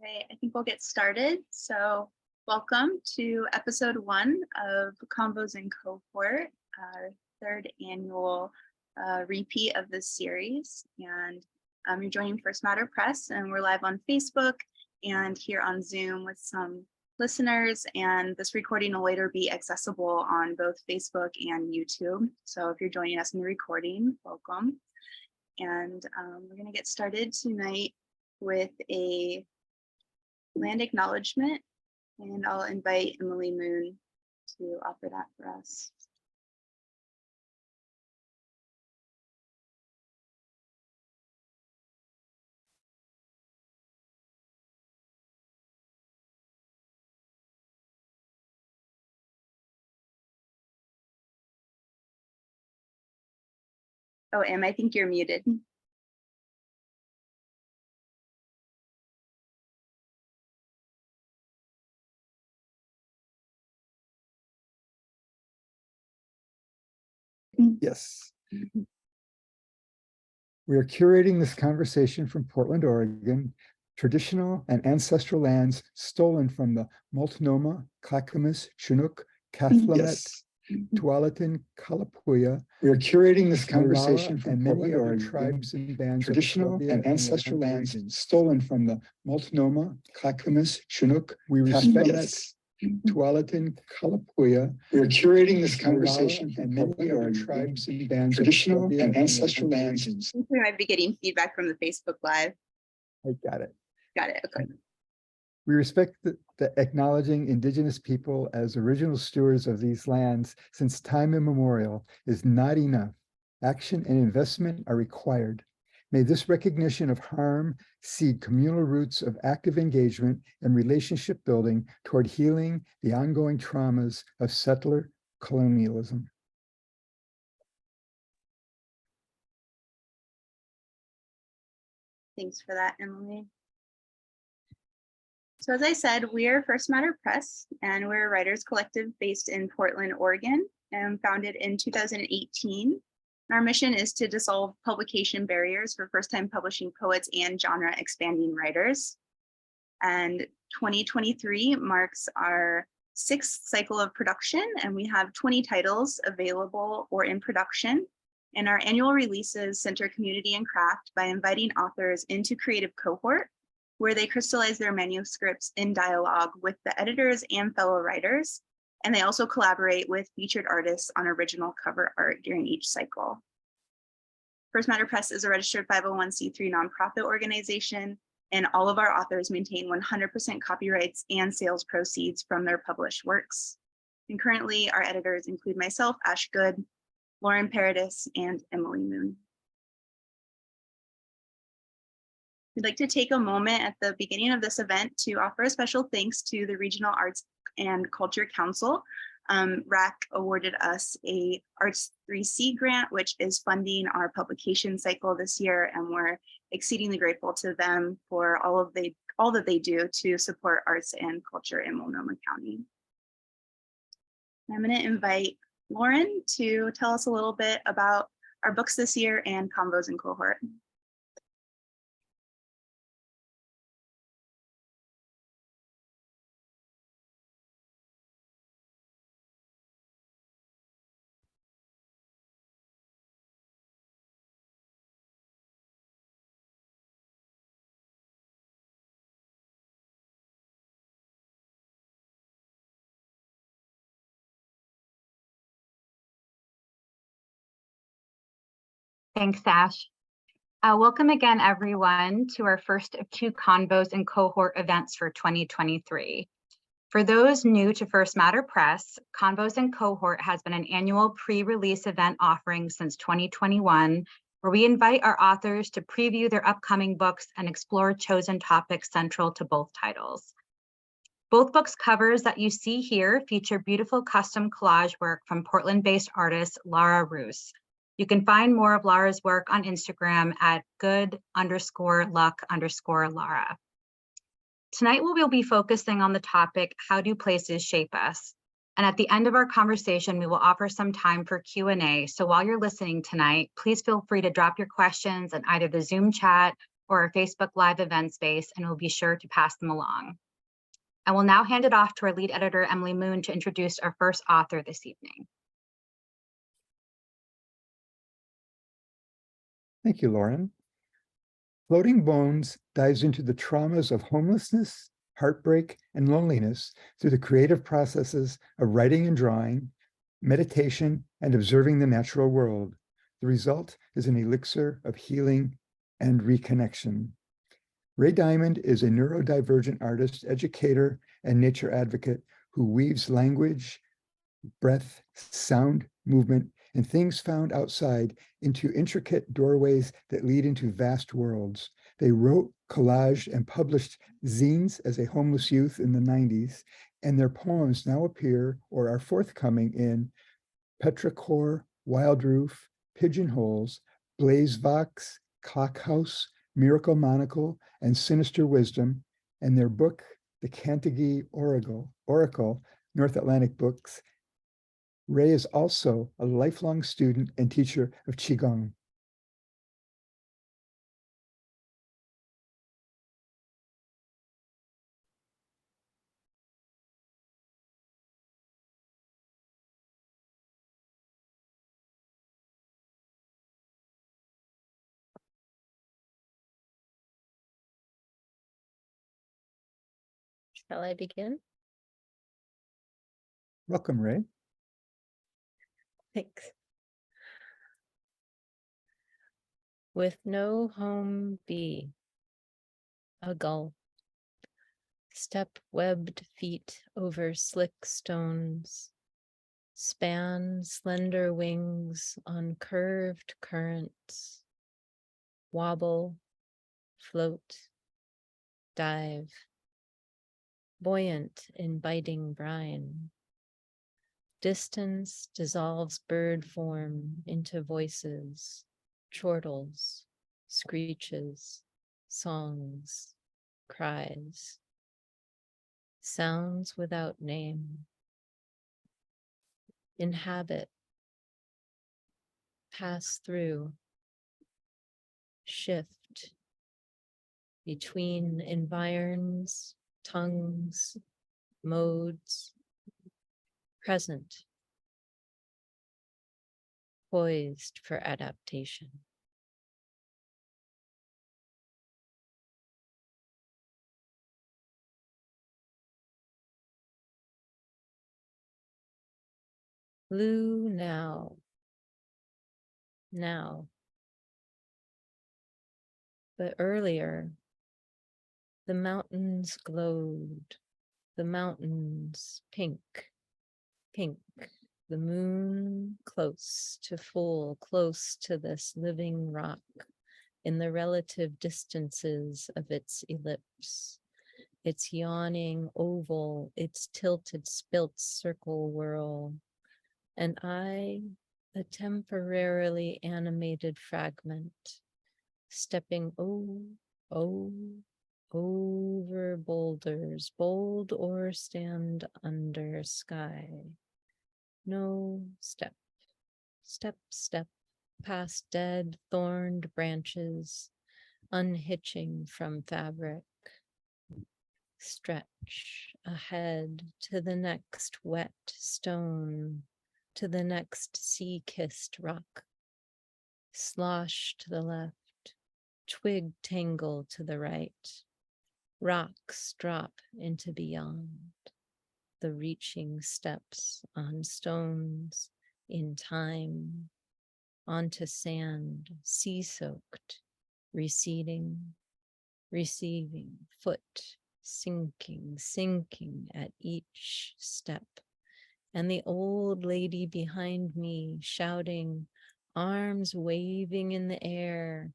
Okay, I think we'll get started. So welcome to episode 1 of Convos and Cohort, our third annual repeat of this series. And you're joining First Matter Press, and we're live on Facebook and here on Zoom with some listeners. And this recording will later be accessible on both Facebook and YouTube. So if you're joining us in the recording, welcome. And we're going to get started tonight with a land acknowledgement, and I'll invite Emily Moon to offer that for us. Oh, Em, I think you're muted. Yes. We are curating this conversation from Portland, Oregon, traditional and ancestral lands stolen from the Multnomah, Clackamas, Chinook, Cathlamet, Tualatin, Kalapuya. We are curating this conversation from Portland, Oregon, tribes and bands, traditional and ancestral lands stolen from the Multnomah, Clackamas, Chinook. We respect Tualatin, Kalapuya. We are curating this conversation from many other tribes and bands, traditional and ancestral lands. I think we might be getting feedback from the Facebook Live. I got it. Got it. Okay. We respect the acknowledging Indigenous people as original stewards of these lands since time immemorial is not enough. Action and investment are required. May this recognition of harm seed communal roots of active engagement and relationship building toward healing the ongoing traumas of settler colonialism. Thanks for that, Emily. So as I said, we are First Matter Press, and we're a writers collective based in Portland, Oregon, and founded in 2018. Our mission is to dissolve publication barriers for first-time publishing poets and genre-expanding writers. And 2023 marks our 6th cycle of production, and we have 20 titles available or in production. And our annual releases center community and craft by inviting authors into creative cohort, where they crystallize their manuscripts in dialogue with the editors and fellow writers. And they also collaborate with featured artists on original cover art during each cycle. First Matter Press is a registered 501c3 nonprofit organization, and all of our authors maintain 100% copyrights and sales proceeds from their published works. And currently, our editors include myself, Ash Good, Lauren Paradis, and Emily Moon. We'd like to take a moment at the beginning of this event to offer a special thanks to the Regional Arts and Culture Council. RAC awarded us a Arts 3C grant, which is funding our publication cycle this year, and we're exceedingly grateful to them for all that they do to support arts and culture in Multnomah County. I'm going to invite Lauren to tell us a little bit about our books this year and Convos and Cohort. Thanks, Ash. Welcome again, everyone, to our first of 2 Convos and Cohort events for 2023. For those new to First Matter Press, Convos and Cohort has been an annual pre-release event offering since 2021, where we invite our authors to preview their upcoming books and explore chosen topics central to both titles. Both books' covers that you see here feature beautiful custom collage work from Portland-based artist Lara Roos. You can find more of Lara's work on Instagram at good_luck_Lara. Tonight, we will be focusing on the topic, how do places shape us? And at the end of our conversation, we will offer some time for Q&A. So while you're listening tonight, please feel free to drop your questions in either the Zoom chat or our Facebook Live event space, and we'll be sure to pass them along. I will now hand it off to our lead editor, Emily Moon, to introduce our first author this evening. Thank you, Lauren. Floating Bones dives into the traumas of homelessness, heartbreak, and loneliness through the creative processes of writing and drawing, meditation, and observing the natural world. The result is an elixir of healing and reconnection. Ray Diamond is a neurodivergent artist, educator, and nature advocate who weaves language, breath, sound, movement, and things found outside into intricate doorways that lead into vast worlds. They wrote, collaged, and published zines as a homeless youth in the 90s, and their poems now appear or are forthcoming in Petrichor, Wild Roof, Pigeonholes, Blaze Vox, Cockhouse, Miracle Monocle, and Sinister Wisdom, and their book, The Cantagee Oracle, North Atlantic Books. Ray is also a lifelong student and teacher of Qigong. Shall I begin? Welcome, Ray. Thanks. With no home be, a gull, step-webbed feet over slick stones, span slender wings on curved currents, wobble, float, dive, buoyant in biting brine. Distance dissolves bird form into voices, chortles, screeches, songs, cries, sounds without name. Inhabit, pass through, shift between environs, tongues, modes, present, poised for adaptation. Blue now, but earlier, the mountains glowed, the mountains pink, the moon close to full, close to this living rock in the relative distances of its ellipse, its yawning oval, its tilted spilt circle whirl, and I, a temporarily animated fragment, stepping over boulders, bold or stand under sky. No step, past dead, thorned branches, unhitching from fabric. Stretch ahead to the next wet stone, to the next sea-kissed rock. Slosh to the left, twig tangle to the right. Rocks drop into beyond. The reaching steps on stones in time, onto sand, sea-soaked, receding, receiving, foot sinking at each step. And the old lady behind me shouting, arms waving in the air,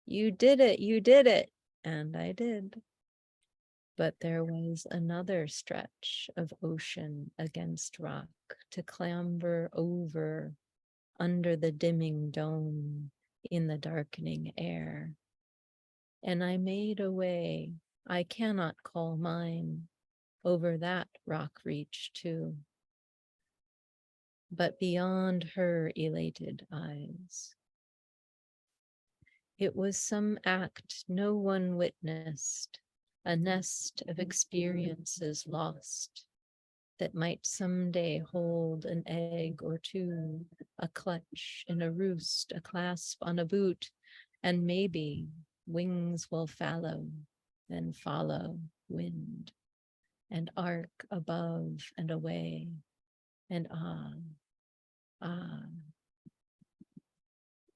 you did it, and I did. But there was another stretch of ocean against rock to clamber over under the dimming dome in the darkening air. And I made a way I cannot call mine over that rock reach too. But beyond her elated eyes, It was some act no one witnessed, a nest of experiences lost that might someday hold an egg or two, a clutch in a roost, a clasp on a boot, and maybe wings will fallow, then follow wind, and arc above and away, and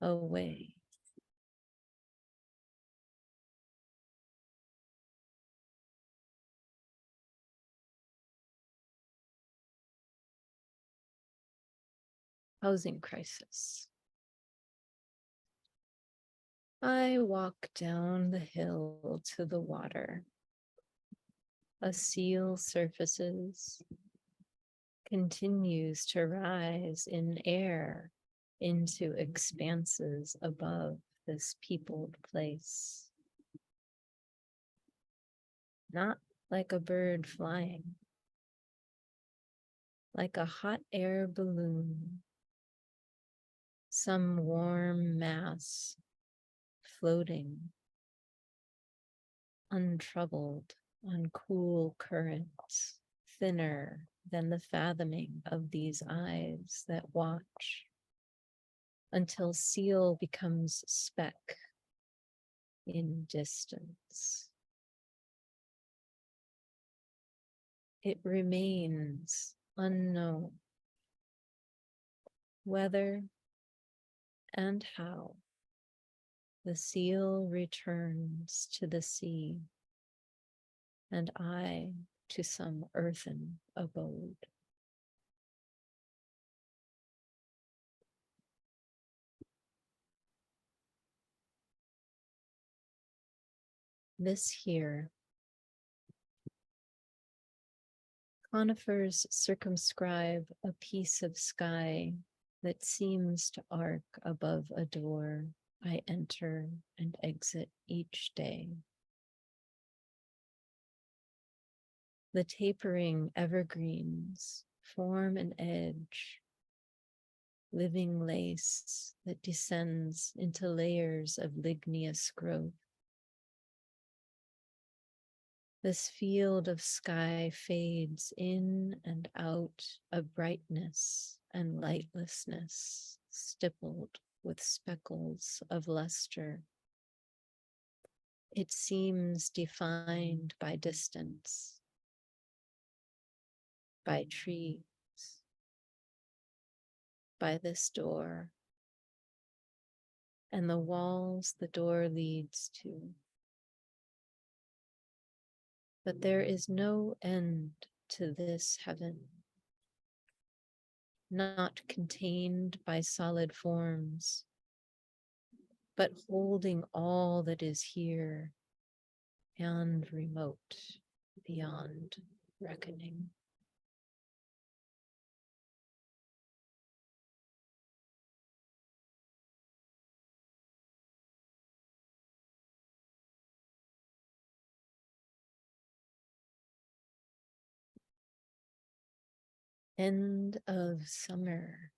away. Housing crisis. I walk down the hill to the water. A seal surfaces, continues to rise in air into expanses above this peopled place. Not like a bird flying, like a hot air balloon, some warm mass floating, untroubled on cool currents, thinner than the fathoming of these eyes that watch, until seal becomes speck in distance. It remains unknown whether and how the seal returns to the sea, and I to some earthen abode. This here, conifers circumscribe a piece of sky that seems to arc above a door I enter and exit each day. The tapering evergreens form an edge, living lace that descends into layers of ligneous growth. This field of sky fades in and out of brightness and lightlessness, stippled with speckles of luster. It seems defined by distance, by trees, by this door, and the walls the door leads to. But there is no end to this heaven, not contained by solid forms, but holding all that is here and remote beyond reckoning. End of summer.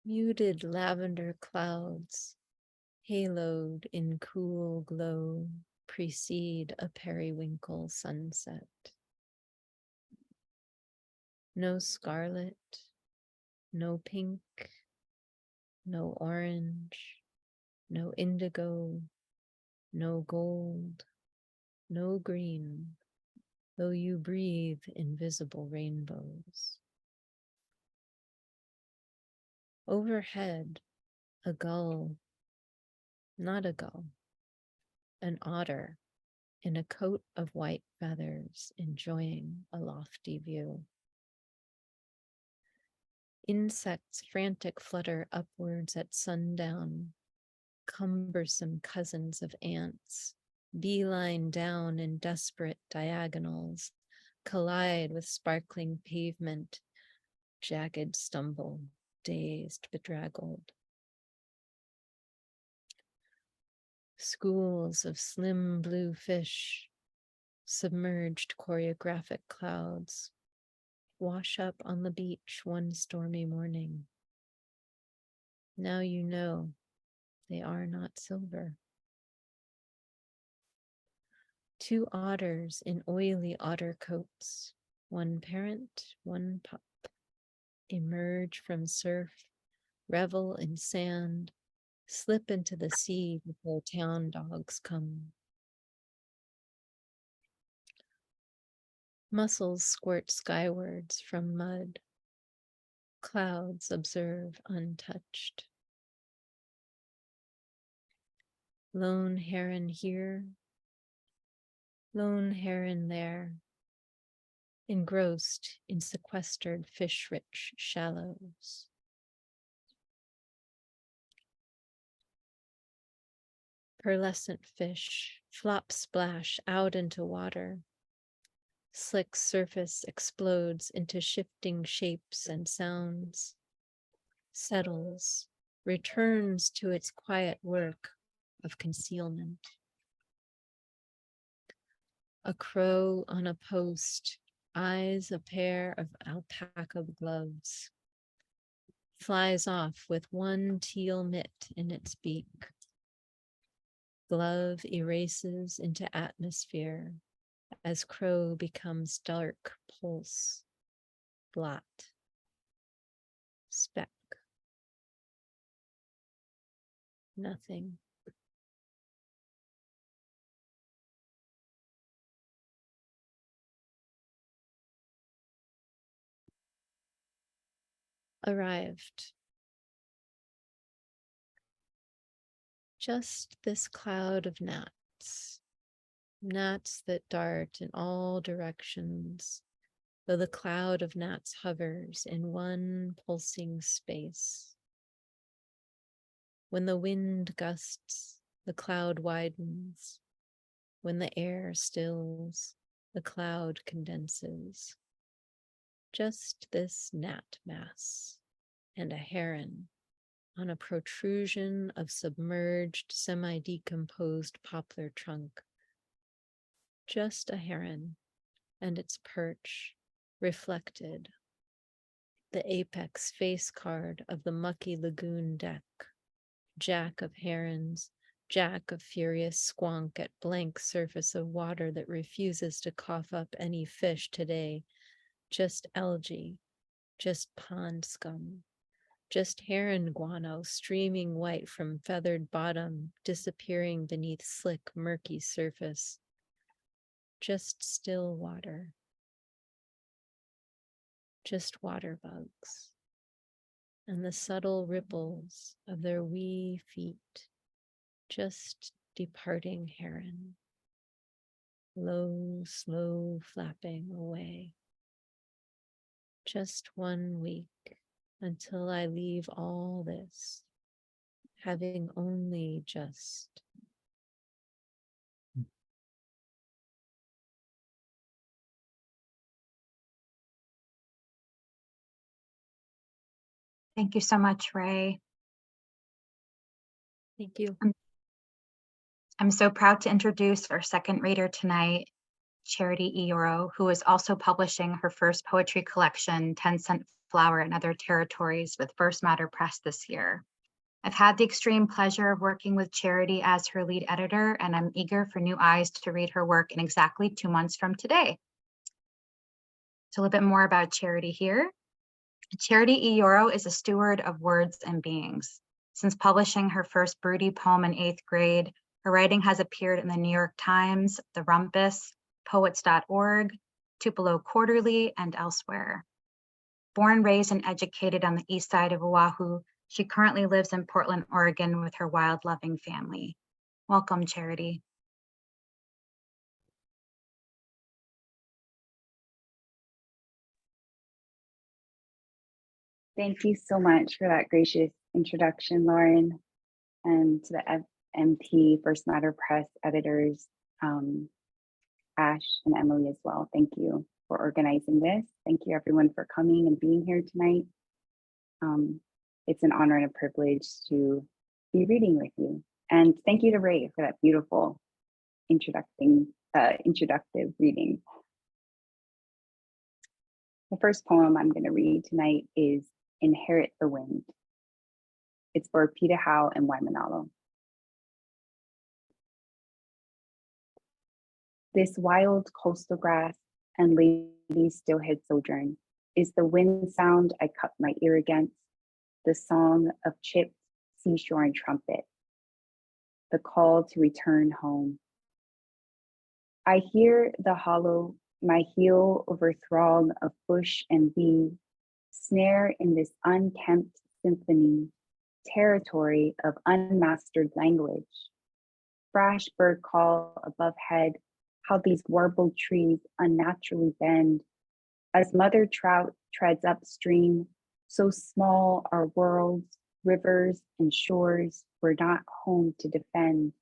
Muted lavender clouds, haloed in cool glow, precede a periwinkle sunset. No scarlet, no pink, no orange, no indigo, no gold, no green, though you breathe invisible rainbows. Overhead, a gull, not a gull, an otter in a coat of white feathers, enjoying a lofty view. Insects frantic flutter upwards at sundown, cumbersome cousins of ants, beeline down in desperate diagonals, collide with sparkling pavement, jagged stumble, dazed, bedraggled. Schools of slim blue fish, submerged choreographic clouds, wash up on the beach one stormy morning. Now you know they are not silver. Two otters in oily otter coats, one parent, one pup, emerge from surf, revel in sand, slip into the sea before town dogs come. Mussels squirt skywards from mud. Clouds observe untouched. Lone heron here, lone heron there, engrossed in sequestered fish-rich shallows. Pearlescent fish flop splash out into water. Slick surface explodes into shifting shapes and sounds. Settles, returns to its quiet work of concealment. A crow on a post eyes a pair of alpaca gloves. Flies off with one teal mitt in its beak. Glove erases into atmosphere as crow becomes dark pulse, blot, speck. Nothing. Arrived. Just this cloud of gnats. Gnats that dart in all directions, though the cloud of gnats hovers in one pulsing space. When the wind gusts, the cloud widens. When the air stills, the cloud condenses. Just this gnat mass and a heron on a protrusion of submerged, semi-decomposed poplar trunk. Just a heron and its perch reflected, the apex face card of the mucky lagoon deck, jack of herons, jack of furious squonk at blank surface of water that refuses to cough up any fish today, just algae, just pond scum, just heron guano streaming white from feathered bottom, disappearing beneath slick, murky surface. Just still water. Just water bugs. And the subtle ripples of their wee feet. Just departing heron. Low, slow flapping away. Just 1 week until I leave all this, having only just. Thank you so much, Ray. Thank you. I'm so proud to introduce our second reader tonight, Charity Yoro, who is also publishing her first poetry collection, 10 Cent Flower and Other Territories, with First Matter Press this year. I've had the extreme pleasure of working with Charity as her lead editor, and I'm eager for new eyes to read her work in exactly 2 months from today. So a little bit more about Charity here. Charity Yoro is a steward of words and beings. Since publishing her first broody poem in 8th grade, her writing has appeared in the New York Times, The Rumpus, Poets.org, Tupelo Quarterly, and elsewhere. Born, raised, and educated on the east side of Oahu, she currently lives in Portland, Oregon with her wild-loving family. Welcome, Charity. Thank you so much for that gracious introduction, Lauren, and to the FMT First Matter Press editors, Ash and Emily as well. Thank you for organizing this. Thank you everyone for coming and being here tonight. It's an honor and a privilege to be reading with you. And thank you to Ray for that beautiful introductive reading. The first poem I'm going to read tonight is Inherit the Wind. It's for Peter Howe and Waimanalo. This wild coastal grass and lady's still-head sojourn is the wind sound I cup my ear against, the song of chipped seashore and trumpet, the call to return home. I hear the hollow, my heel over throng of bush and bee, snare in this unkempt symphony, territory of unmastered language. Brash bird call above head, how these warbled trees unnaturally bend. As mother trout treads upstream, so small our worlds, rivers and shores were not home to defend,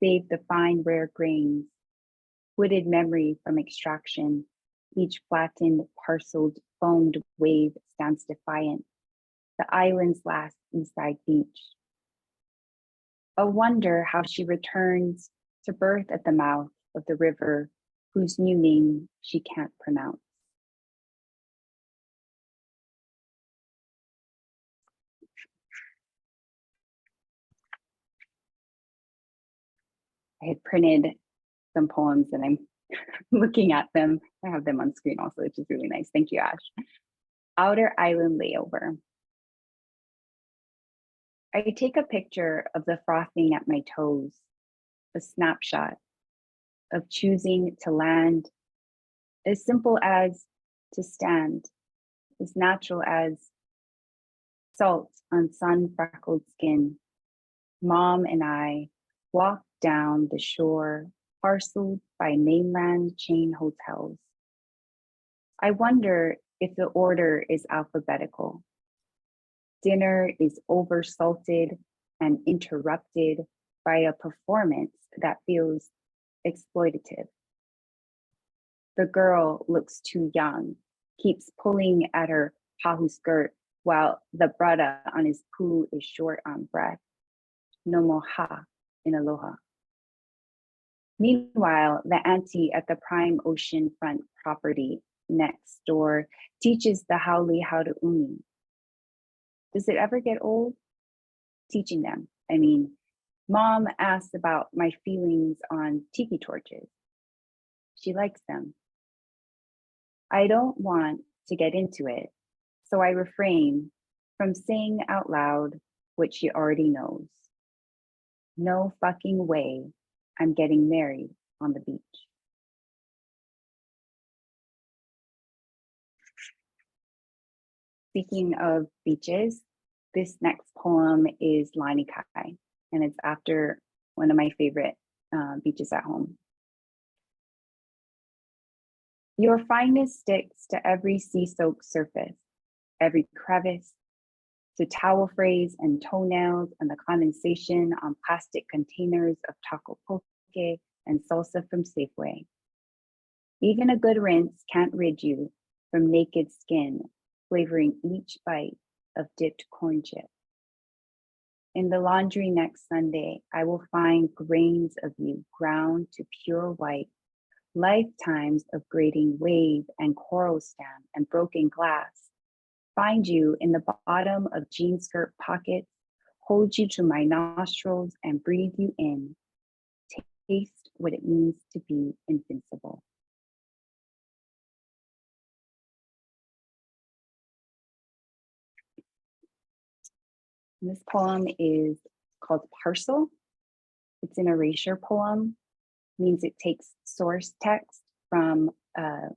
save the fine rare grains, wooded memory from extraction, each flattened, parceled, foamed wave stands defiant, the island's last eastside beach. A wonder how she returns to birth at the mouth of the river whose new name she can't pronounce. I had printed some poems and I'm looking at them. I have them on screen also, which is really nice. Thank you, Ash. Outer Island Layover. I take a picture of the frothing at my toes, a snapshot of choosing to land, as simple as to stand, as natural as salt on sun-freckled skin. Mom and I walked down the shore, parceled by mainland chain hotels. I wonder if the order is alphabetical. Dinner is oversalted and interrupted by a performance that feels exploitative. The girl looks too young, keeps pulling at her pahu skirt while the brother on his poo is short on breath. No more ha in aloha. Meanwhile, the auntie at the prime oceanfront property next door teaches the haole how to umi. Does it ever get old? Teaching them. I mean, Mom asked about my feelings on tiki torches. She likes them. I don't want to get into it, so I refrain from saying out loud what she already knows. No fucking way I'm getting married on the beach. Speaking of beaches, this next poem is Lani Kai, and it's after one of my favorite beaches at home. Your fineness sticks to every sea-soaked surface, every crevice, to towel frays and toenails and the condensation on plastic containers of taco poke and salsa from Safeway. Even a good rinse can't rid you from naked skin, flavoring each bite of dipped corn chip. In the laundry next Sunday, I will find grains of you ground to pure white, lifetimes of grating wave and coral stem and broken glass. Find you in the bottom of jean skirt pockets, hold you to my nostrils and breathe you in. Taste what it means to be invincible. This poem is called Parcel. It's an erasure poem, means it takes source text from a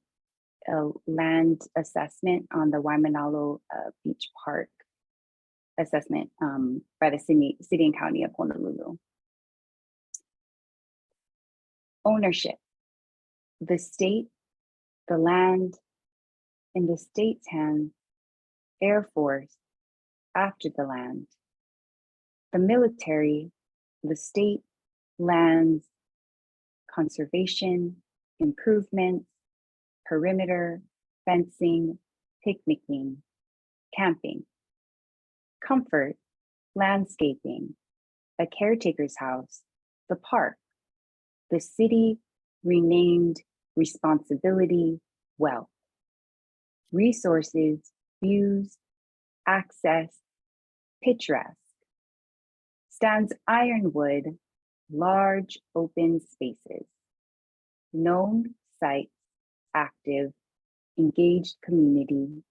land assessment on the Waimanalo Beach Park assessment by the city and county of Honolulu. Ownership, the state, the land, in the state's hands, Air Force, after the land, the military, the state, lands, conservation, improvements, perimeter, fencing, picnicking, camping, comfort, landscaping, a caretaker's house, the park, the city renamed responsibility, wealth, resources, views, access, picturesque, stands ironwood, large open spaces, known sites, active, engaged community.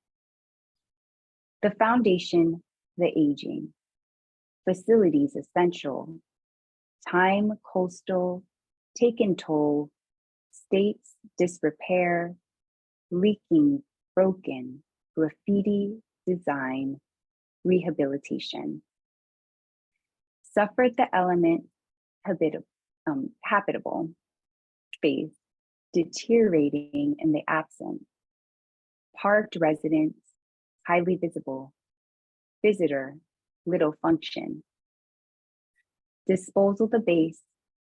The foundation, the aging, facilities essential, time coastal, taken toll, states disrepair, leaking, broken, graffiti, design, rehabilitation. Suffered the element habitable space, deteriorating in the absence. Parked residents, highly visible. Visitor, little function. Disposal the base,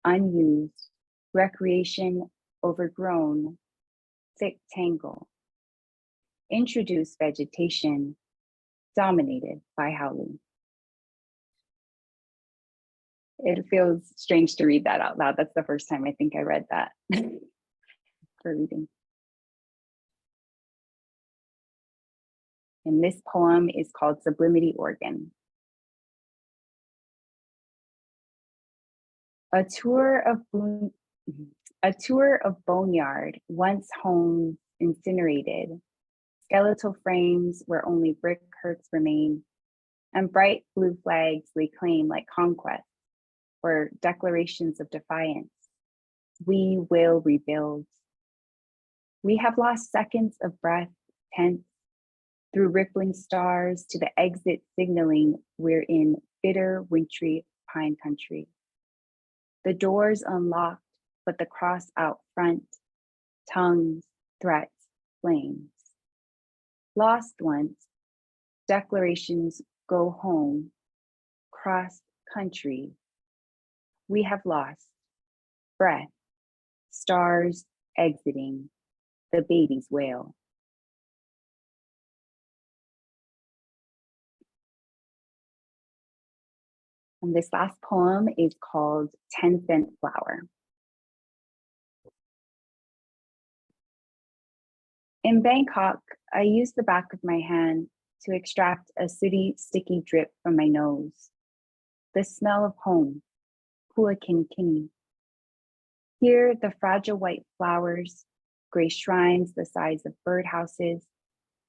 unused. Recreation, overgrown. Thick tangle. Introduce vegetation, dominated by howling. It feels strange to read that out loud. That's the first time I think I read that for reading. And this poem is called Sublimity Organ. A tour of boneyard, once homes incinerated, skeletal frames where only brick hurts remain, and bright blue flags lay claim like conquest or declarations of defiance. We will rebuild. We have lost seconds of breath, tense, through rippling stars to the exit signaling we're in bitter, wintry pine country. The doors unlocked, but the cross out front, tongues, threats, flames. Lost ones, declarations go home, cross country. We have lost breath, stars exiting, the baby's wail. And this last poem is called 10-Cent Flower. In Bangkok, I used the back of my hand to extract a sooty, sticky drip from my nose. The smell of home, Pua Kin Kini. Here, the fragile white flowers, gray shrines the size of birdhouses,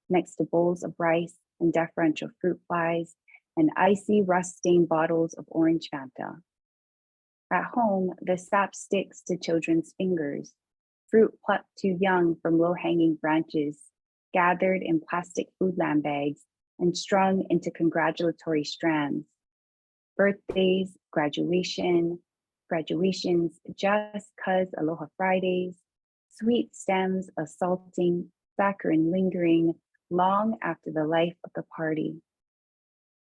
next to bowls of rice and deferential fruit flies, and icy rust-stained bottles of orange Fanta. At home, the sap sticks to children's fingers, fruit plucked too young from low-hanging branches, gathered in plastic foodland bags and strung into congratulatory strands. Birthdays, graduations, just 'cause Aloha Fridays, sweet stems assaulting, saccharine lingering long after the life of the party.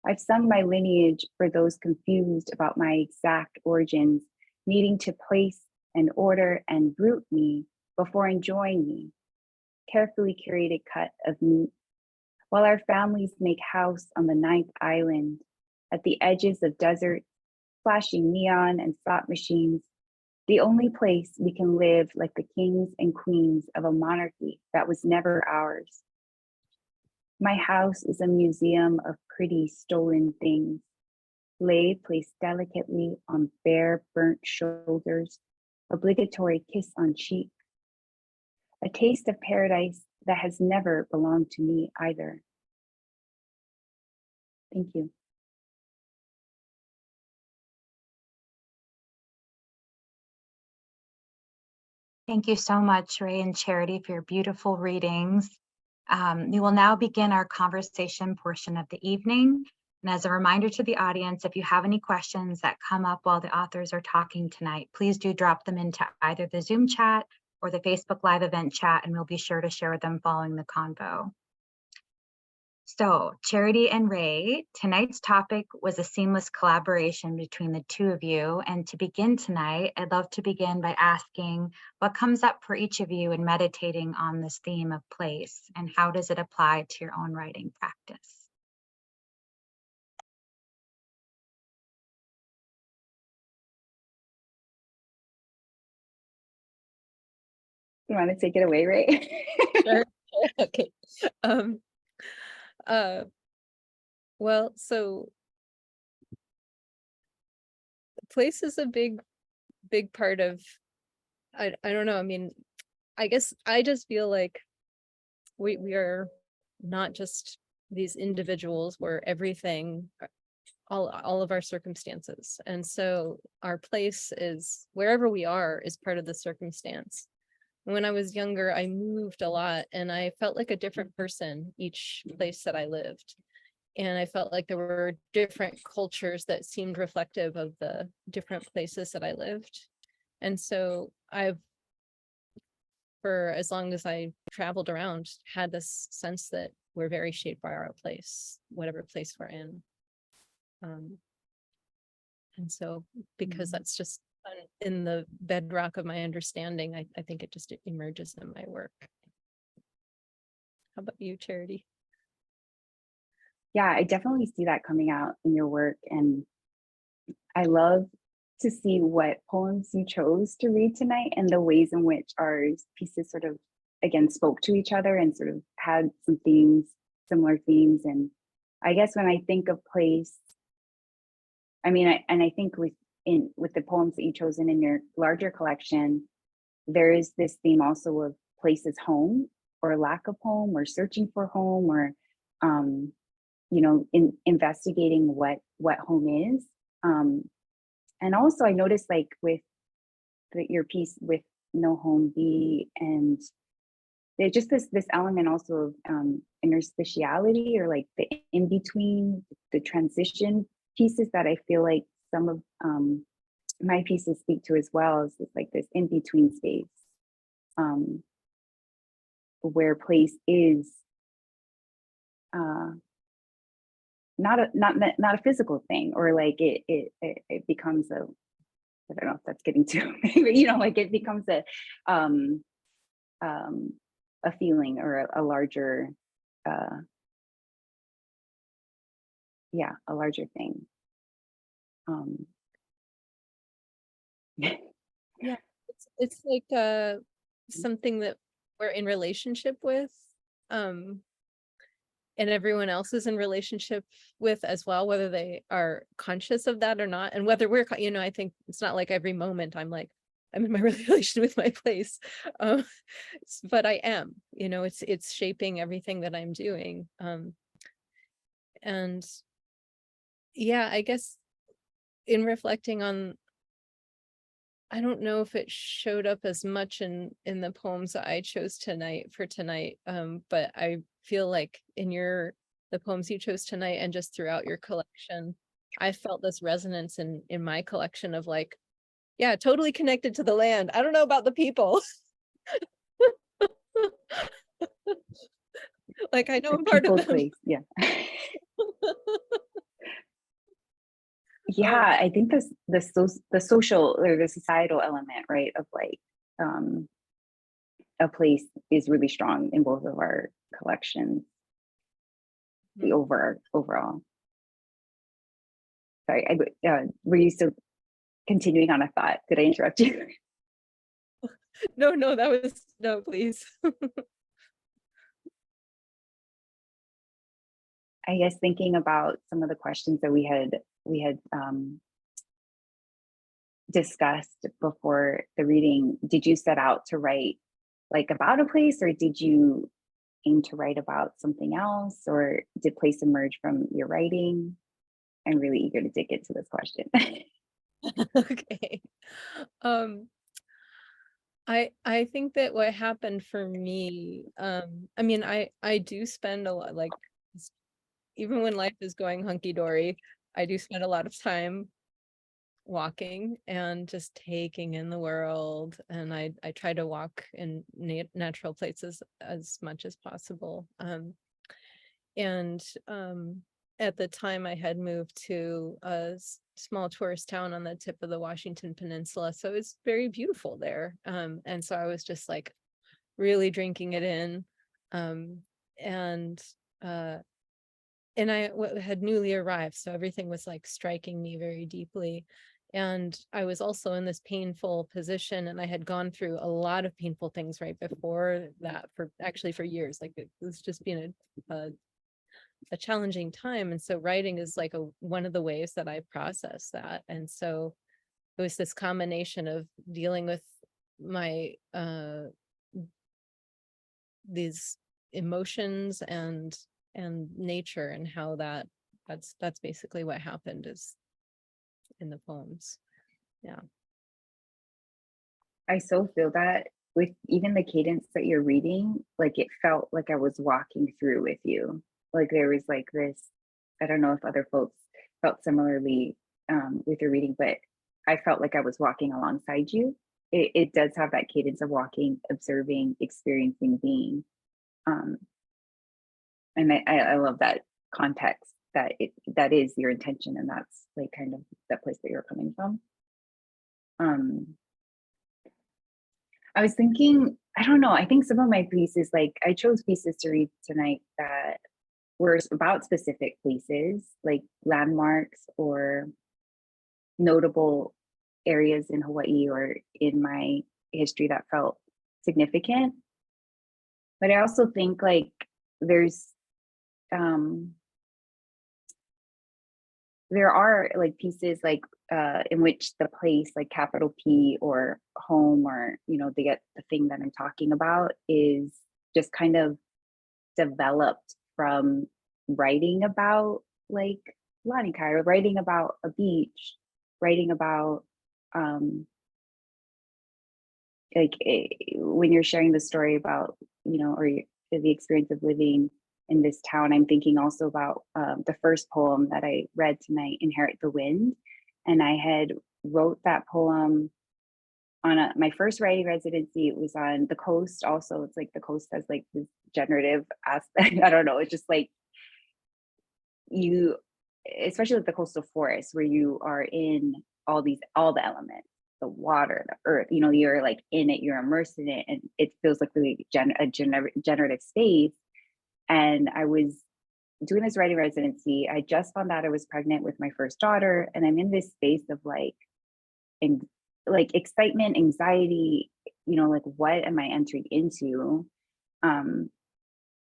I've sung my lineage for those confused about my exact origins, needing to place and order and root me before enjoying me. Carefully curated cut of meat, while our families make house on the 9th island, at the edges of deserts, flashing neon and slot machines, the only place we can live like the kings and queens of a monarchy that was never ours. My house is a museum of pretty stolen things, laid placed delicately on bare burnt shoulders, obligatory kiss on cheek. A taste of paradise that has never belonged to me either. Thank you. Thank you so much, Ray and Charity, for your beautiful readings. We will now begin our conversation portion of the evening. And as a reminder to the audience, if you have any questions that come up while the authors are talking tonight, please do drop them into either the Zoom chat or the Facebook Live event chat, and we'll be sure to share them following the convo. So, Charity and Ray, tonight's topic was a seamless collaboration between the two of you. And to begin tonight, I'd love to begin by asking what comes up for each of you in meditating on this theme of place, and how does it apply to your own writing practice? You want to take it away, Ray? Sure. Okay. Well, so place is a big part of, I don't know. I mean, I guess I just feel like we are not just these individuals, we're everything, all of our circumstances. And so our place is wherever we are is part of the circumstance. When I was younger, I moved a lot and I felt like a different person each place that I lived. And I felt like there were different cultures that seemed reflective of the different places that I lived. And so I've, for as long as I traveled around, had this sense that we're very shaped by our place, whatever place we're in. And so because that's just in the bedrock of my understanding, I think it just emerges in my work. How about you, Charity? Yeah, I definitely see that coming out in your work. And I love to see what poems you chose to read tonight and the ways in which our pieces sort of, again, spoke to each other and sort of had some themes, similar themes. And I guess when I think of place, I mean, I think with the poems that you chosen in your larger collection, there is this theme also of place as home or lack of home or searching for home or, you know, in investigating what home is. And also I noticed like with your piece with No Home Be, and there's just this element also of interstitiality or like the in-between, the transition pieces that I feel like some of my pieces speak to as well, is like this in-between space where place is not a physical thing, or like it becomes a, I don't know if that's getting too, you know, like it becomes a feeling or a larger, yeah, a larger thing. Yeah, it's like something that we're in relationship with, and everyone else is in relationship with as well, whether they are conscious of that or not, and whether we're, you know, I think it's not like every moment I'm like, I'm in my relation with my place, but I am, you know, it's shaping everything that I'm doing, and yeah, I guess in reflecting on, I don't know if it showed up as much in the poems that I chose tonight for tonight, but I feel like in the poems you chose tonight and just throughout your collection, I felt this resonance in my collection of like, yeah, totally connected to the land. I don't know about the people. Like I know I'm part of them. Place, yeah. Yeah, I think the social or the societal element, right, of like a place is really strong in both of our collections. The overall. Sorry, were you still continuing on a thought? Did I interrupt you? No, that was no, please. I guess thinking about some of the questions that we had discussed before the reading, did you set out to write like about a place, or did you aim to write about something else, or did place emerge from your writing? I'm really eager to dig into this question. Okay. I think that what happened for me, I mean, I do spend a lot, like, even when life is going hunky-dory, I do spend a lot of time walking and just taking in the world, and I try to walk in natural places as much as possible. And at the time I had moved to a small tourist town on the tip of the Washington Peninsula, so it's very beautiful there, and so I was just like really drinking it in, and I had newly arrived, so everything was like striking me very deeply. And I was also in this painful position, and I had gone through a lot of painful things right before that, for years. Like it was just been a challenging time. And so writing is like one of the ways that I process that. And so it was this combination of dealing with my these emotions and nature, and how that's basically what happened is in the poems. Yeah. I so feel that with even the cadence that you're reading, like it felt like I was walking through with you. Like there was like this, I don't know if other folks felt similarly with your reading, but I felt like I was walking alongside you. It does have that cadence of walking, observing, experiencing, being. And I love that context, that that is your intention, and that's like kind of that place that you're coming from. I was thinking, I don't know, I think some of my pieces, like I chose pieces to read tonight that were about specific places, like landmarks or notable areas in Hawaii or in my history that felt significant. But I also think like there's there are like pieces like in which the place, like capital P or home, or the thing that I'm talking about is just kind of developed from writing about like Lanikai, or writing about a beach, writing about when you're sharing the story about or the experience of living in this town. I'm thinking also about the first poem that I read tonight, Inherit the Wind. And I had wrote that poem on my first writing residency. It was on the coast also. It's like the coast has like this generative aspect. I don't know. It's just like you, especially like the coastal forest, where you are in all the elements, the water, the earth, you're like in it, you're immersed in it, and it feels like really a generative space. And I was doing this writing residency. I just found out I was pregnant with my first daughter, and I'm in this space of like excitement, anxiety, like what am I entering into? And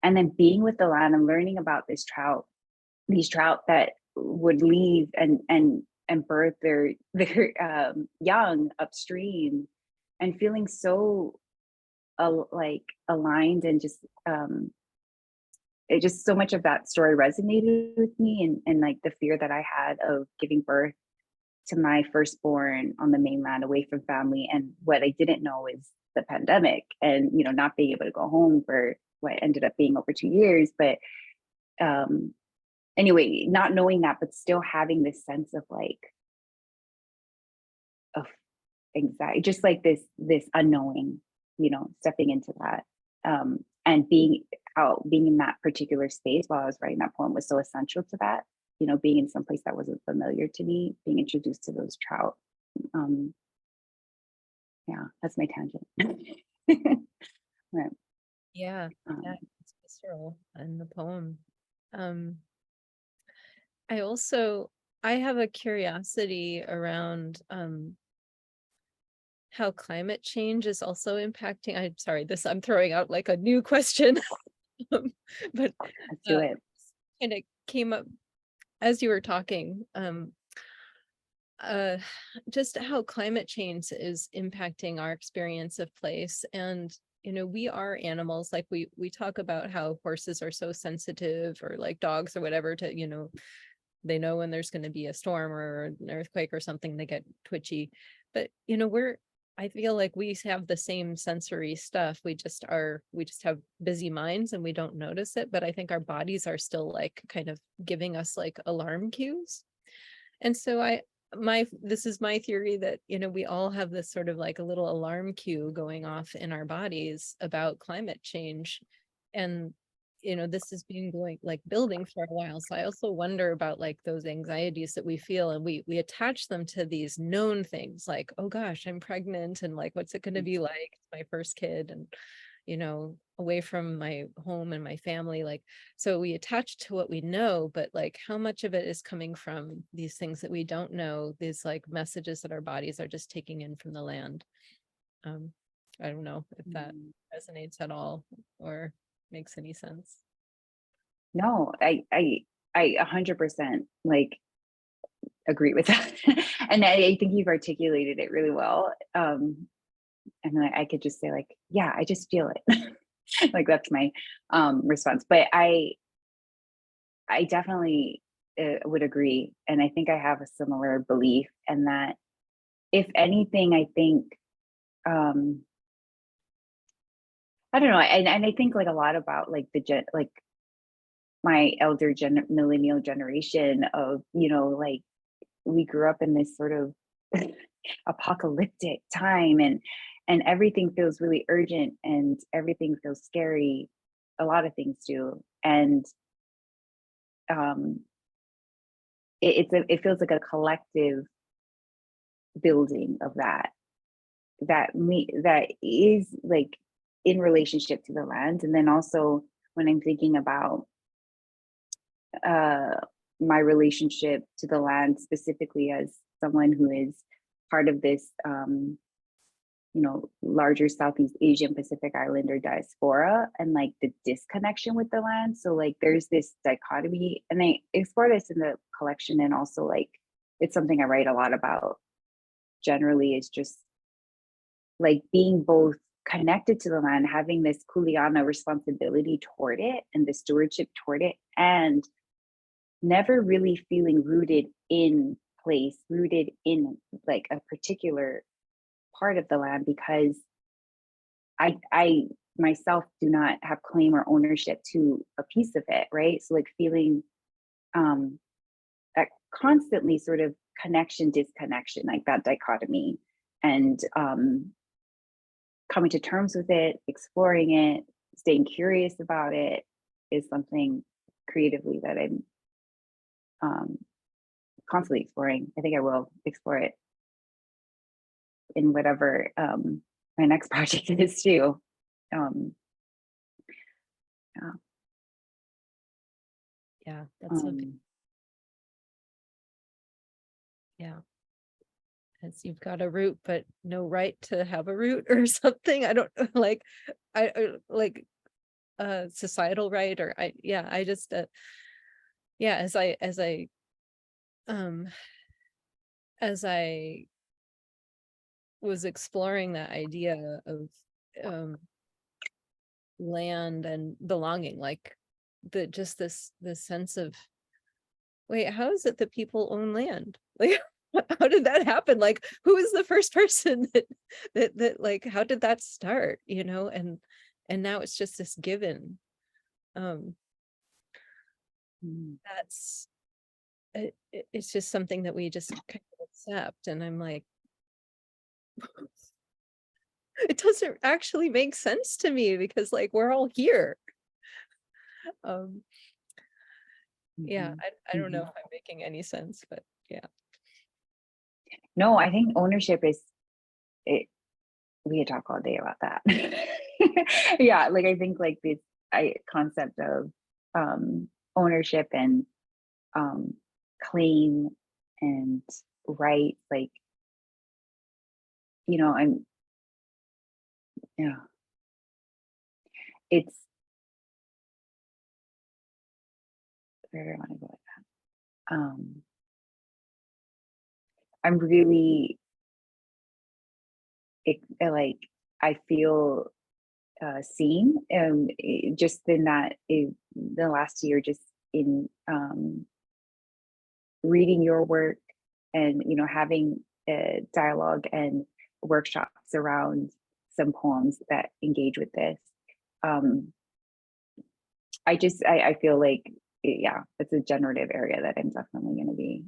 then being with the land and learning about these trout that would leave and birth their young upstream, and feeling so like aligned, and just it just so much of that story resonated with me, and like the fear that I had of giving birth to my firstborn on the mainland away from family. And what I didn't know is the pandemic, and not being able to go home for what ended up being over 2 years. But anyway, not knowing that, but still having this sense of like of anxiety, just like this unknowing, stepping into that, and being in that particular space while I was writing that poem was so essential to that. Being in some place that wasn't familiar to me, being introduced to those trout. Yeah, that's my tangent. Right. Yeah, it's visceral in the poem. I have a curiosity around how climate change is also impacting. I'm sorry, I'm throwing out like a new question, but Let's do it. And it came up as you were talking. Just how climate change is impacting our experience of place. And we are animals. Like we talk about how horses are so sensitive, or like dogs or whatever, to they know when there's going to be a storm or an earthquake or something, they get twitchy. But I feel like we have the same sensory stuff. We just have busy minds and we don't notice it. But I think our bodies are still like kind of giving us like alarm cues. And so this is my theory that, we all have this sort of like a little alarm cue going off in our bodies about climate change. And, this has been building for a while. So I also wonder about like those anxieties that we feel, and we attach them to these known things like, oh gosh, I'm pregnant, and like, what's it going to be like? It's my first kid, and, away from my home and my family. Like, so we attach to what we know, but like how much of it is coming from these things that we don't know, these like messages that our bodies are just taking in from the land. I don't know if that resonates at all or makes any sense. No, I 100% like agree with that. And I think you've articulated it really well. And I could just say like, yeah, I just feel it. Like that's my response. But I definitely would agree. And I think I have a similar belief, and that if anything, I think, I don't know. And I think like a lot about like like my elder millennial generation of, you know, like we grew up in this sort of apocalyptic time, and everything feels really urgent and everything feels scary. A lot of things do. And it feels like a collective building of that is like in relationship to the land. And then also when I'm thinking about my relationship to the land, specifically as someone who is part of this you know, larger Southeast Asian Pacific Islander diaspora, and like the disconnection with the land. So like there's this dichotomy, and I explore this in the collection, and also like it's something I write a lot about generally, is just like being both connected to the land, having this kuleana responsibility toward it and the stewardship toward it, and never really feeling rooted in place, rooted in like a particular part of the land, because I myself do not have claim or ownership to a piece of it, right? So like feeling that constantly sort of connection, disconnection, like that dichotomy, and coming to terms with it, exploring it, staying curious about it is something creatively that I'm constantly exploring. I think I will explore it in whatever my next project is too. Yeah. Yeah, that's a big, yeah. As you've got a root, but no right to have a root or something. I don't like, like societal right, or I just yeah, as I was exploring that idea of land and belonging, like just this sense of, wait, how is it that people own land? Like, how did that happen? Like, who is the first person that like, how did that start? You know, and now it's just this given. That's it's just something that we just kind of accept, and I'm like, it doesn't actually make sense to me, because like we're all here. Yeah, I don't know if I'm making any sense, but yeah. No, I think ownership is it. We could talk all day about that. Yeah, like I think like this concept of ownership and claim and right, like, you know, yeah, it's where do I want to go with that? I'm really like I feel seen, just in that the last year, just in reading your work, and you know, having a dialogue and workshops around some poems that engage with this. I feel like yeah, it's a generative area that I'm definitely going to be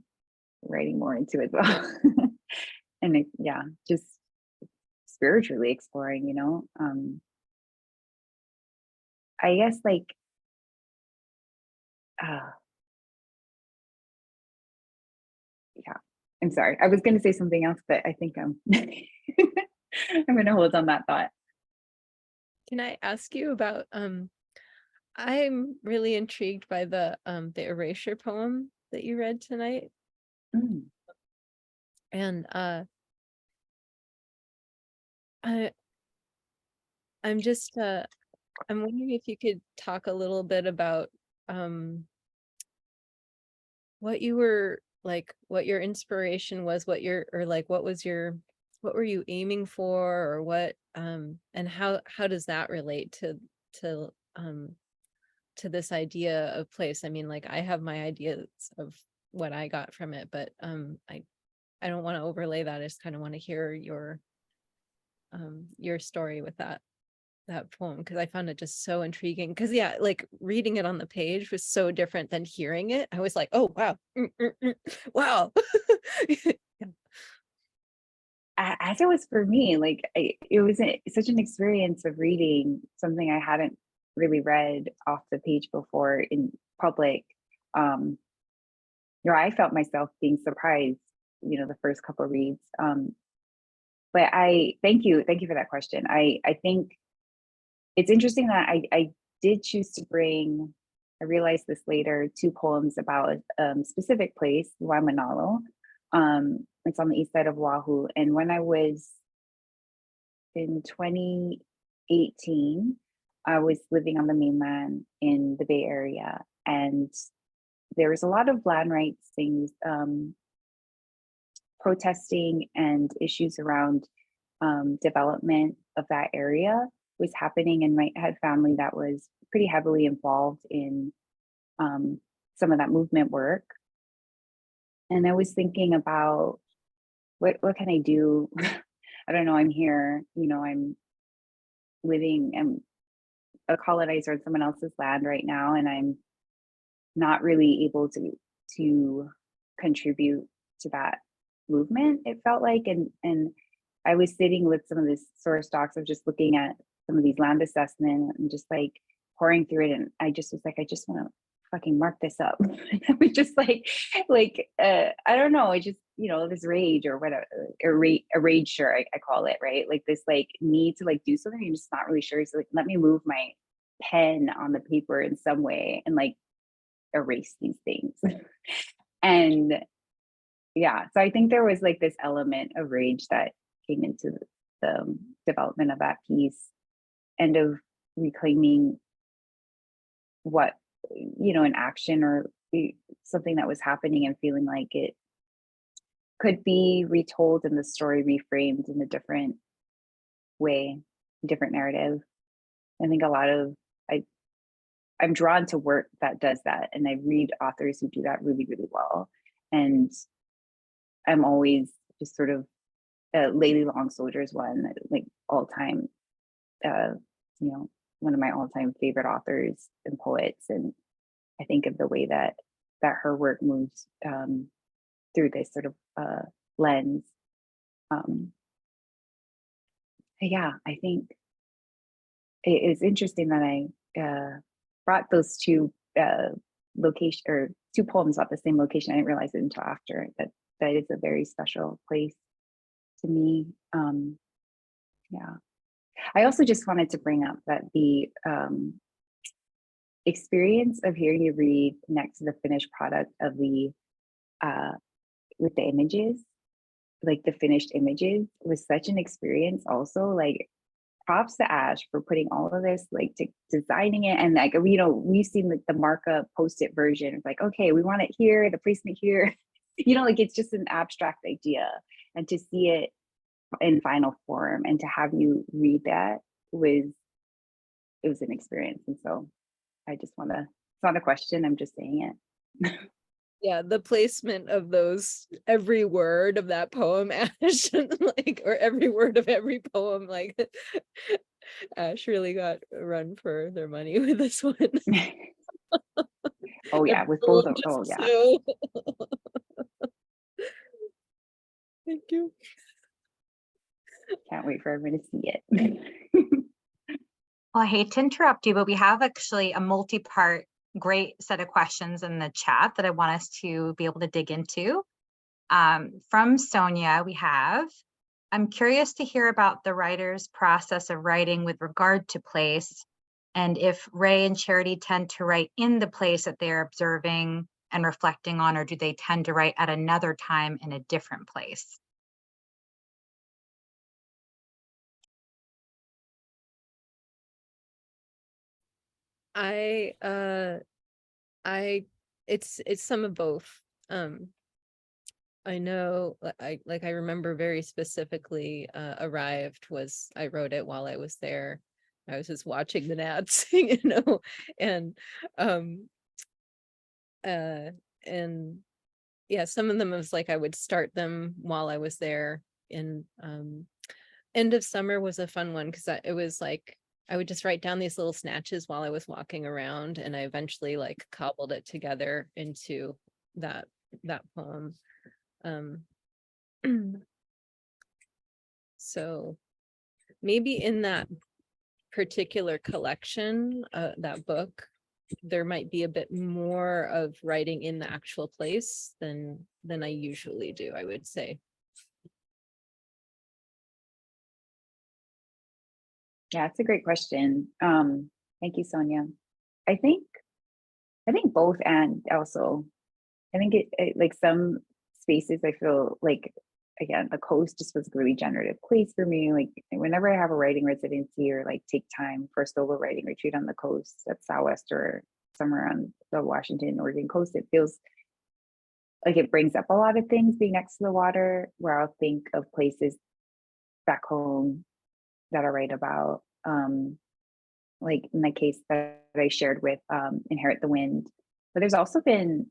writing more into as well. And yeah, just spiritually exploring, you know. I guess like yeah, I'm sorry, I was going to say something else, but I think I'm I'm going to hold on that thought. Can I ask you about I'm really intrigued by the erasure poem that you read tonight. And I'm just I'm wondering if you could talk a little bit about what you were like what your inspiration was, what your, or like what was your, what were you aiming for, or what, and how does that relate to to this idea of place? I mean, like I have my ideas of what I got from it, but I don't want to overlay that. I just kind of want to hear your story with that poem, because I found it just so intriguing. Because yeah, like reading it on the page was so different than hearing it. I was like, oh wow, wow. Yeah. As it was for me, like it was such an experience of reading something I hadn't really read off the page before in public. I felt myself being surprised, the first couple reads. But I thank you for that question. I think it's interesting that I did choose to bring, I realized this later, 2 poems about a specific place, Waimanalo. It's on the east side of Oahu. And when I was in 2018, I was living on the mainland in the Bay Area, and there was a lot of land rights things, protesting and issues around development of that area was happening, and I had family that was pretty heavily involved in some of that movement work. And I was thinking about what can I do? I don't know, I'm here, I'm a colonizer on someone else's land right now, and I'm not really able to contribute to that movement, it felt like. And I was sitting with some of these source docs of just looking at some of these land assessment and just like pouring through it. And I just was like, I just want to fucking mark this up. I was just like, I don't know, it just, this rage or whatever, a rage, sure, I call it, right? Like this like need to like do something, you're just not really sure. So like, let me move my pen on the paper in some way and like erase these things. And yeah, so I think there was like this element of rage that came into the development of that piece, and of reclaiming what, an action or something that was happening, and feeling like it could be retold and the story reframed in a different way, different narrative. I think a lot of I'm drawn to work that does that, and I read authors who do that really, really well. And I'm always just sort of Lady Long Soldier's one, like all time, one of my all time favorite authors and poets. And I think of the way that her work moves through this sort of lens. Yeah, I think it is interesting that I brought those 2 location or 2 poems about the same location. I didn't realize it until after that is a very special place to me. Yeah. I also just wanted to bring up that the experience of hearing you read next to the finished product of the with the images, like the finished images, was such an experience also. Like props to Ash for putting all of this, like to designing it. And like, we've seen like the markup post-it version. It's like, okay, we want it here, the placement here, like it's just an abstract idea. And to see it in final form and to have you read that was an experience. And so I just want to, it's not a question, I'm just saying it. Yeah, the placement of those, every word of that poem, Ash, like, or every word of every poem, like Ash really got a run for their money with this one. Oh yeah, with both of, oh yeah. So... Thank you. Can't wait for everyone to see it. Well, I hate to interrupt you, but we have actually a multi-part great set of questions in the chat that I want us to be able to dig into. From Sonia, we have, I'm curious to hear about the writer's process of writing with regard to place, and if Ray and Charity tend to write in the place that they're observing and reflecting on, or do they tend to write at another time in a different place? It's some of both. I know, I remember very specifically, arrived was, I wrote it while I was there. I was just watching the gnats, you know, and, and yeah, some of them was like, I would start them while I was there. And, end of summer was a fun one because it was like, I would just write down these little snatches while I was walking around, and I eventually like cobbled it together into that poem. So maybe in that particular collection, that book, there might be a bit more of writing in the actual place than I usually do, I would say. Yeah, it's a great question. Thank you, Sonia. I think both, and also I think it like some spaces I feel like, again, the coast just was a really generative place for me. Like whenever I have a writing residency or like take time for a solo writing retreat on the coast at Southwest or somewhere on the Washington, Oregon coast, it feels like it brings up a lot of things being next to the water, where I'll think of places back home that I write about. Like in the case that I shared with Inherit the Wind. But there's also been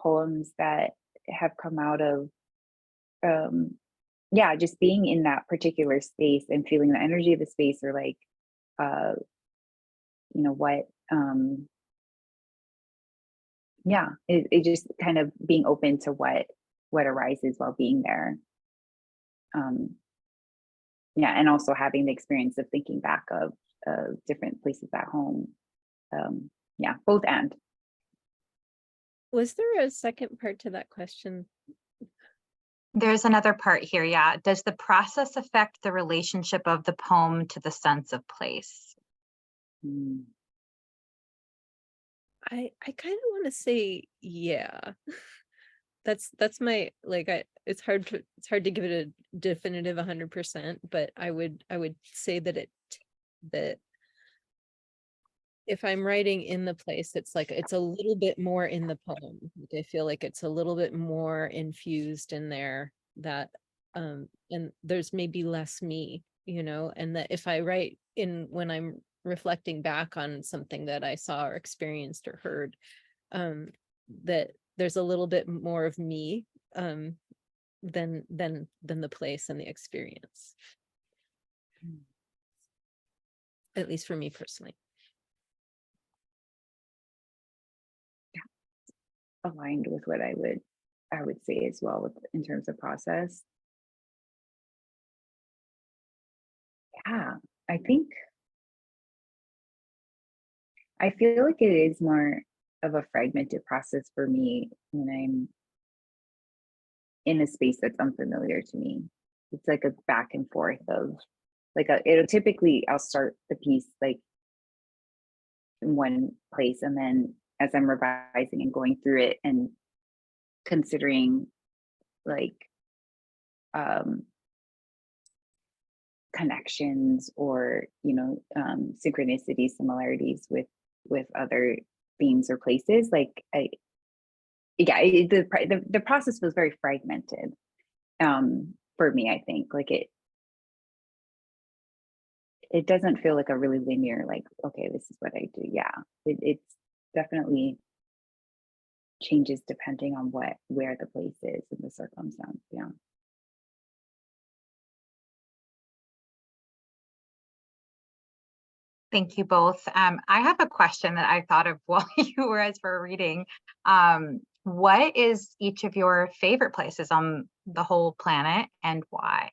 poems that have come out of yeah, just being in that particular space and feeling the energy of the space, or like you know what, yeah, it just kind of being open to what arises while being there. Yeah, and also having the experience of thinking back of different places at home. Yeah, both and. Was there a second part to that question? There's another part here. Yeah. Does the process affect the relationship of the poem to the sense of place? Mm. I kind of want to say, yeah. That's my, like, it's hard to give it a definitive 100%, but I would say that that if I'm writing in the place, it's like it's a little bit more in the poem. Like, I feel like it's a little bit more infused in there, that and there's maybe less me, you know, and that if I write in when I'm reflecting back on something that I saw or experienced or heard, that there's a little bit more of me than the place and the experience. At least for me personally. Aligned with what I would say as well, with in terms of process. Yeah, I feel like it is more of a fragmented process for me when I'm in a space that's unfamiliar to me. It's like a back and forth of like it'll typically, I'll start the piece like in one place, and then as I'm revising and going through it and considering like connections or, you know, synchronicities, similarities with other themes or places, like the process was very fragmented for me. I think like it doesn't feel like a really linear, like, okay, this is what I do. Yeah, it's definitely changes depending on where the place is and the circumstance. Yeah. Thank you both. I have a question that I thought of while you were reading. What is each of your favorite places on the whole planet, and why?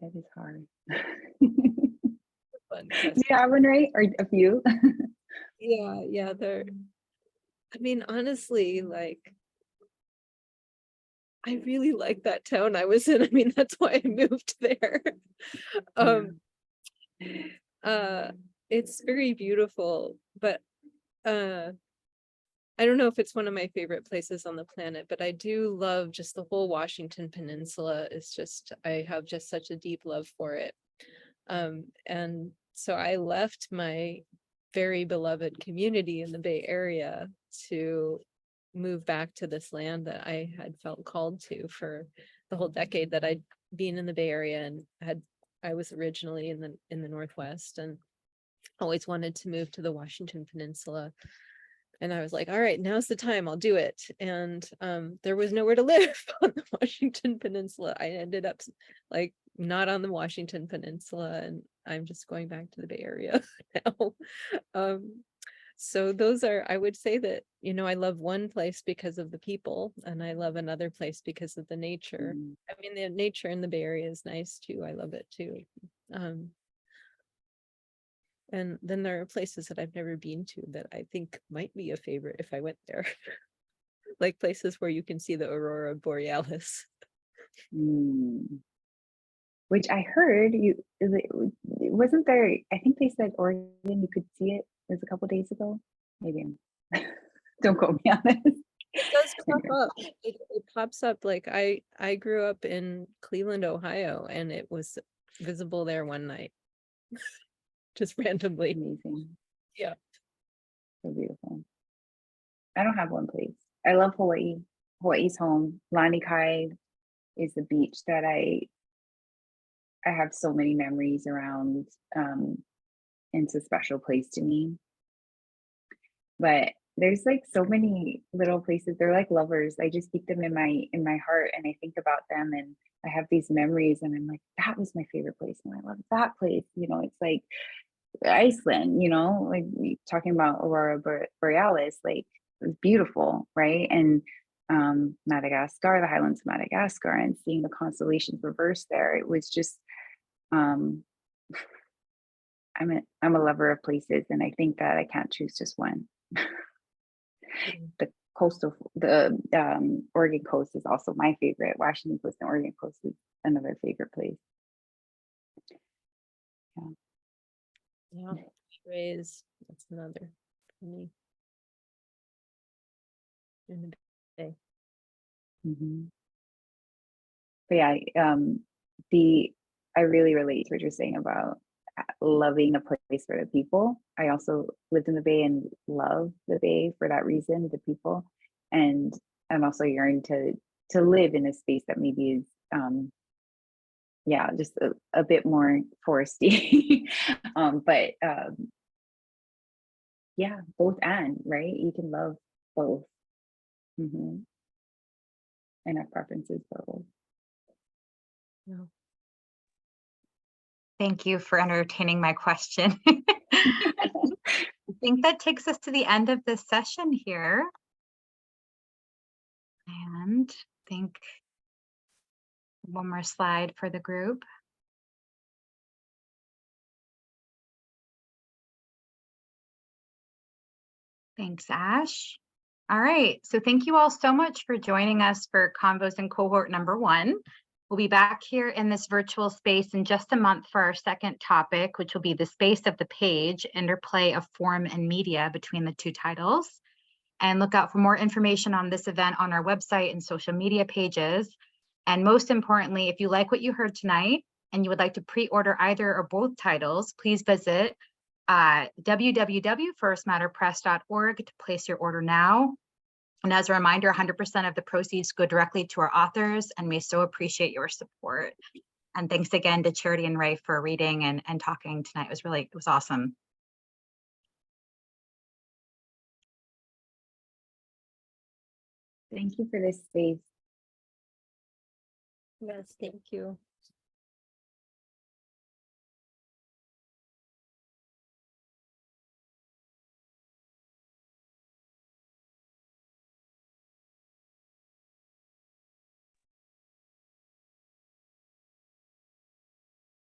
That is hard. Fun Do you have one, right? Or a few? yeah, they're, I mean, honestly, like, I really like that town I was in. I mean, that's why I moved there. It's very beautiful, but I don't know if it's one of my favorite places on the planet, but I do love just the whole Washington Peninsula. Is just, I have just such a deep love for it. And so I left my very beloved community in the Bay Area to move back to this land that I had felt called to for the whole decade that I'd been in the Bay Area, and I was originally in the Northwest and always wanted to move to the Washington Peninsula. And I was like, all right, now's the time, I'll do it. And there was nowhere to live on the Washington Peninsula. I ended up like not on the Washington Peninsula, and I'm just going back to the Bay Area now. So those are, I would say that, you know, I love one place because of the people, and I love another place because of the nature. I mean, the nature in the Bay Area is nice too. I love it too. And then there are places that I've never been to that I think might be a favorite if I went there. Like places where you can see the aurora borealis. Which I heard wasn't there, I think they said Oregon, you could see it. It was a couple days ago. Maybe don't quote me on this. It does pop up. It pops up. Like I grew up in Cleveland, Ohio, and it was visible there one night. Just randomly. Amazing. Yeah. So beautiful. I don't have one place. I love Hawaii. Hawaii's home. Lani Kai is the beach that I have so many memories around. It's a special place to me. But there's like so many little places. They're like lovers. I just keep them in my heart, and I think about them, and I have these memories, and I'm like, that was my favorite place, and I love that place. You know, it's like Iceland, you know, like talking about aurora borealis, like it's beautiful, right? And Madagascar, the highlands of Madagascar, and seeing the constellations reverse there, it was just I'm a lover of places, and I think that I can't choose just one. The Oregon coast is also my favorite. Washington coast and Oregon coast is another favorite place. Yeah, Rays. That's another for me. In the Bay. But yeah, I really relate to what you're saying about loving a place for the people. I also lived in the Bay and love the Bay for that reason, the people. And I'm also yearning to live in a space that maybe is just a bit more foresty. But both and, right? You can love both. And have preferences for both. Yeah. Thank you for entertaining my question. I think that takes us to the end of this session here. And I think one more slide for the group. Thanks, Ash. All right, so thank you all so much for joining us for Convos in Cohort number 1. We'll be back here in this virtual space in just a month for our second topic, which will be the space of the page, interplay of form and media between the two titles. And look out for more information on this event on our website and social media pages. And most importantly, if you like what you heard tonight and you would like to pre-order either or both titles, please visit www.firstmatterpress.org to place your order now. And as a reminder, 100% of the proceeds go directly to our authors, and we so appreciate your support. And thanks again to Charity and Ray for reading and talking tonight. It was awesome. Thank you for this space. Yes, thank you.